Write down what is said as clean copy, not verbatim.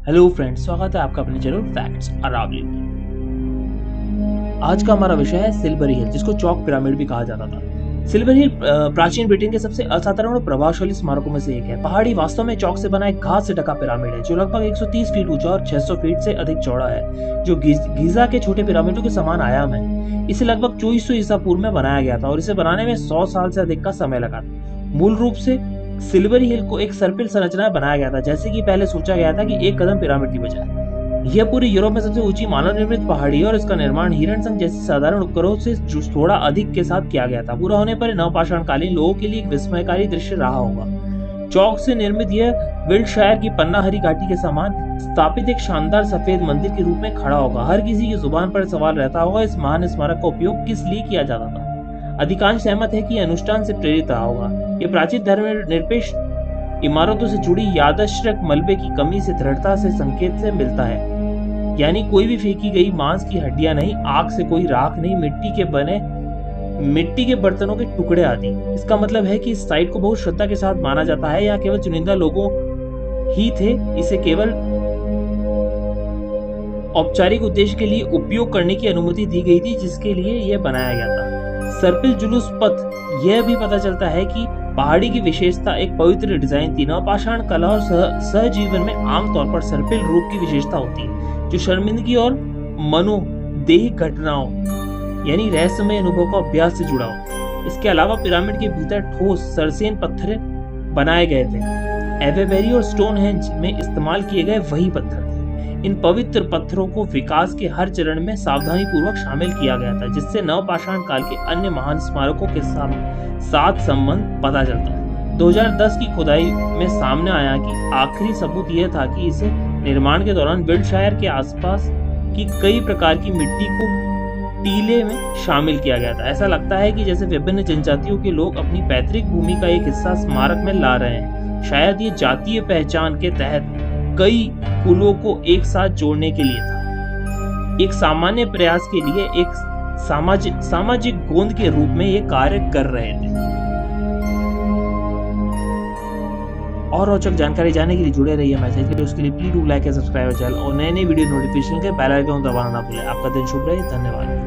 Hello friends, स्वागत है आपका अपने चैनल फैक्ट्स अरावली में। आज का हमारा विषय है सिल्वर हिल, जिसको चौक पिरामिड भी कहा जाता था। सिल्वर हिल प्राचीन ब्रिटेन के सबसे असाधारण और प्रभावशाली स्मारकों में से एक है। पहाड़ी वास्तव में चौक से बना एक घास से ढका पिरामिड है, जो लगभग 130 फीट ऊंचा और 600 फीट से अधिक चौड़ा है, जो गीजा के छोटे पिरामिडों के समान आयाम है। इसे लगभग 2400 ईसा पूर्व में बनाया गया था और इसे बनाने में 100 साल से अधिक का समय लगा था। मूल रूप से सिल्वर हिल को एक सर्पिल संरचना में बनाया गया था, जैसे कि पहले सोचा गया था कि एक कदम पिरामिड की बजाय। यह पूरी यूरोप में सबसे ऊंची मानव निर्मित पहाड़ी है और इसका निर्माण हिरण जैसे साधारण उपकरणों से थोड़ा अधिक के साथ किया गया था। पूरा होने पर नवपाषाणकालीन लोगों के लिए एक विस्मयकारी दृश्य रहा होगा। चौक से निर्मित यह विल्टशायर की पन्नाहरी घाटी के समान स्थापित एक शानदार सफेद मंदिर के रूप में खड़ा होगा। हर किसी की जुबान पर सवाल रहता होगा, इस महान स्मारक का उपयोग किस लिए किया जाता था। अधिकांश सहमत है कि अनुष्ठान से प्रेरित रहा होगा। यह प्राचीन धर्म निरपेक्ष इमारतों से जुड़ी यादृच्छिक मलबे की कमी से दृढ़ता से संकेत से मिलता है। यानी कोई भी फेंकी गई मांस की हड्डियां नहीं, आग से कोई राख नहीं, मिट्टी के बर्तनों के टुकड़े आदि। इसका मतलब है कि इस साइट को बहुत श्रद्धा के साथ माना जाता है। यहाँ केवल चुनिंदा लोगों ही थे इसे केवल औपचारिक उद्देश्य के लिए उपयोग करने की अनुमति दी गई थी, जिसके लिए यह बनाया गया था। सर्पिल जुलूस पथ, यह भी पता चलता है कि पहाड़ी की विशेषता एक पवित्र डिजाइन थी। नवपाषाण कला और सहजीवन में आमतौर पर सर्पिल रूप की विशेषता होती है, जो शर्मिंदगी और मनोदेहिक घटनाओं यानी रहस्यमय अनुभव का अभ्यास से जुड़ा हो। इसके अलावा पिरामिड के भीतर ठोस सरसेन पत्थर बनाए गए थे। एवेबेरी और स्टोनहेंज में इस्तेमाल किए गए वही पत्थर थे। इन पवित्र पत्थरों को विकास के हर चरण में सावधानी पूर्वक शामिल किया गया था, जिससे नवपाषाण काल के अन्य महान स्मारकों के साथ संबंध पता चलता है। 2010 की खुदाई में सामने आया कि आखिरी सबूत यह था कि इसे निर्माण के दौरान विल्टशायर के आसपास की कई प्रकार की मिट्टी को टीले में शामिल किया गया था। ऐसा लगता है कि जैसे विभिन्न जनजातियों के लोग अपनी पैतृक भूमि का एक हिस्सा स्मारक में ला रहे हैं। शायद ये जातीय पहचान के तहत कई कुलों को एक साथ जोड़ने के लिए था। एक सामान्य प्रयास के लिए एक सामाजिक गोंद के रूप में ये कार्य कर रहे थे। और रोचक जानकारी जानने के लिए जुड़े रहिए मैसेज के लिए। उसके लिए please do like and subscribe channel और नए वीडियो नोटिफिकेशन के बेल आइकन दबाना ना भूलें। आपका दिन शुभ रहे। धन्यवाद।